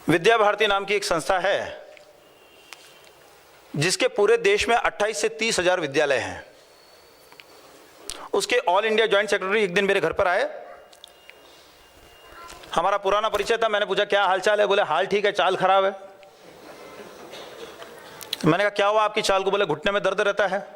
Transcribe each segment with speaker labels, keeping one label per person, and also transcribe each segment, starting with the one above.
Speaker 1: विद्या भारती नाम की एक संस्था है जिसके पूरे देश में 28 से 30 हजार विद्यालय हैं। उसके ऑल इंडिया जॉइंट सेक्रेटरी एक दिन मेरे घर पर आए। हमारा पुराना परिचय था। मैंने पूछा क्या हाल चाल है? बोले हाल ठीक है, चाल खराब है। मैंने कहा क्या हुआ आपकी चाल को? बोले घुटने में दर्द रहता है।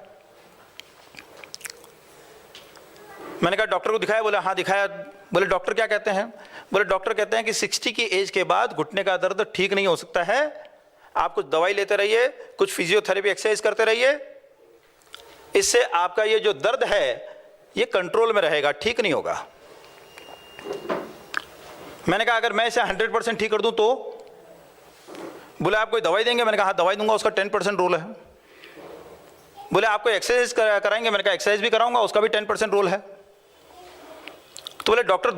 Speaker 1: मैंने कहा डॉक्टर को दिखाया? बोले हाँ दिखाया। बोले डॉक्टर क्या कहते हैं? बोले डॉक्टर कहते हैं कि 60 की एज के बाद घुटने का दर्द ठीक नहीं हो सकता है, आप कुछ दवाई लेते रहिए, कुछ फिजियोथेरेपी एक्सरसाइज करते रहिए, इससे आपका ये जो दर्द है ये कंट्रोल में रहेगा, ठीक नहीं होगा। मैंने कहा अगर मैं इसे 100% ठीक कर दूं तो? बोले आप कोई दवाई देंगे? मैंने कहा हाँ दवाई दूंगा, उसका 10% रोल है। बोले आपको एक्सरसाइज कराएंगे? मैंने कहा एक्सरसाइज भी कराऊंगा, उसका भी 10% रोल है। तो बोले डॉक्टर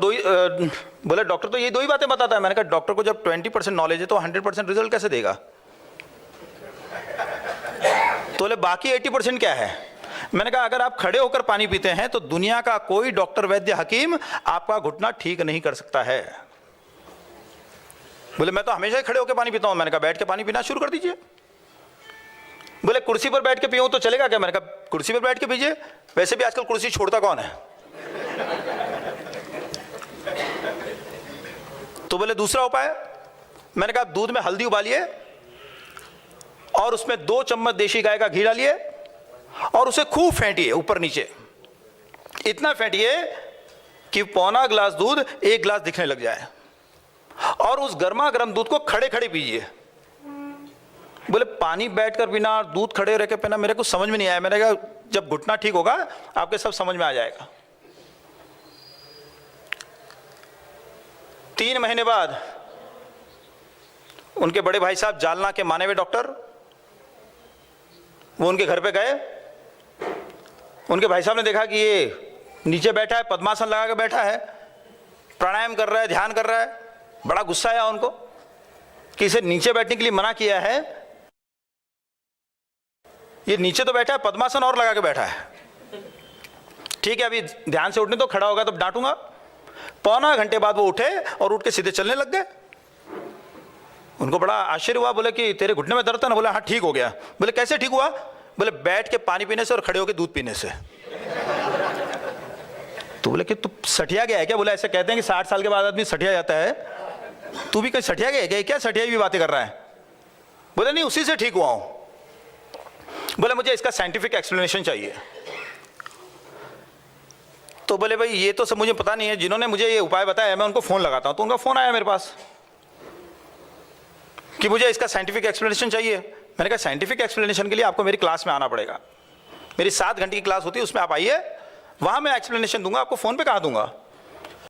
Speaker 1: बोले डॉक्टर तो ये दो ही बातें बताता है। मैंने कहा डॉक्टर को जब 20% नॉलेज है तो 100% रिजल्ट कैसे देगा? तो बोले बाकी 80% क्या है? मैंने कहा अगर आप खड़े होकर पानी पीते हैं तो दुनिया का कोई डॉक्टर, वैद्य, हकीम आपका घुटना ठीक नहीं कर सकता है। बोले मैं तो हमेशा ही खड़े होकर पानी पीता हूं। मैंने कहा बैठ के पानी पीना शुरू कर दीजिए। बोले कुर्सी पर बैठ के पियो तो चलेगा क्या? मैंने कहा कुर्सी पर बैठ के पीजिए, वैसे भी आजकल कुर्सी छोड़ता कौन है। तो बोले दूसरा उपाय? मैंने कहा दूध में हल्दी उबालिए और उसमें 2 चम्मच देशी गाय का घी डालिए और उसे खूब फेंटिए ऊपर नीचे, इतना फेंटिए कि पौना गिलास दूध 1 गिलास दिखने लग जाए, और उस गर्मा गर्म दूध को खड़े खड़े पीजिए। बोले पानी बैठकर पीना और दूध खड़े रह के पीना मेरे को समझ में नहीं आया। मैंने कहा जब घुटना ठीक होगा आपके सब समझ में आ जाएगा। 3 महीने बाद उनके बड़े भाई साहब जालना के माने हुए डॉक्टर, वो उनके घर पे गए। उनके भाई साहब ने देखा कि ये नीचे बैठा है, पद्मासन लगा के बैठा है, प्राणायाम कर रहा है, ध्यान कर रहा है। बड़ा गुस्सा आया उनको कि इसे नीचे बैठने के लिए मना किया है, ये नीचे तो बैठा है, पद्मासन और लगा के बैठा है। ठीक है अभी ध्यान से उठने तो, खड़ा होगा तो डांटूंगा। पौना घंटे बाद वो उठे और उठ के सीधे चलने लग गए। उनको बड़ा आश्चर्य हुआ। बोले कि तेरे घुटने में दर्द था ना? बोले हाँ ठीक हो गया। बोले कैसे ठीक हुआ? बोले बैठ के पानी पीने से और खड़े होकर दूध पीने से। तो बोले कि तू सठिया गया है क्या? बोले ऐसे कहते हैं कि 60 साल के बाद आदमी सठिया जाता है, तू भी कहीं सठिया गया है क्या? सठिया भी बातें कर रहा है। बोले नहीं उसी से ठीक हुआ हूं। बोले मुझे इसका साइंटिफिक एक्सप्लेनेशन चाहिए। तो बोले भाई ये तो सब मुझे पता नहीं है, जिन्होंने मुझे ये उपाय बताया मैं उनको फोन लगाता हूं। तो उनका फोन आया मेरे पास कि मुझे इसका साइंटिफिक एक्सप्लेनेशन चाहिए। मैंने कहा साइंटिफिक एक्सप्लेनेशन के लिए आपको मेरी क्लास में आना पड़ेगा। मेरी 7 घंटे की क्लास होती है, उसमें आप आइए, वहां मैं एक्सप्लेनेशन दूंगा, आपको फोन पे कहाँ दूंगा।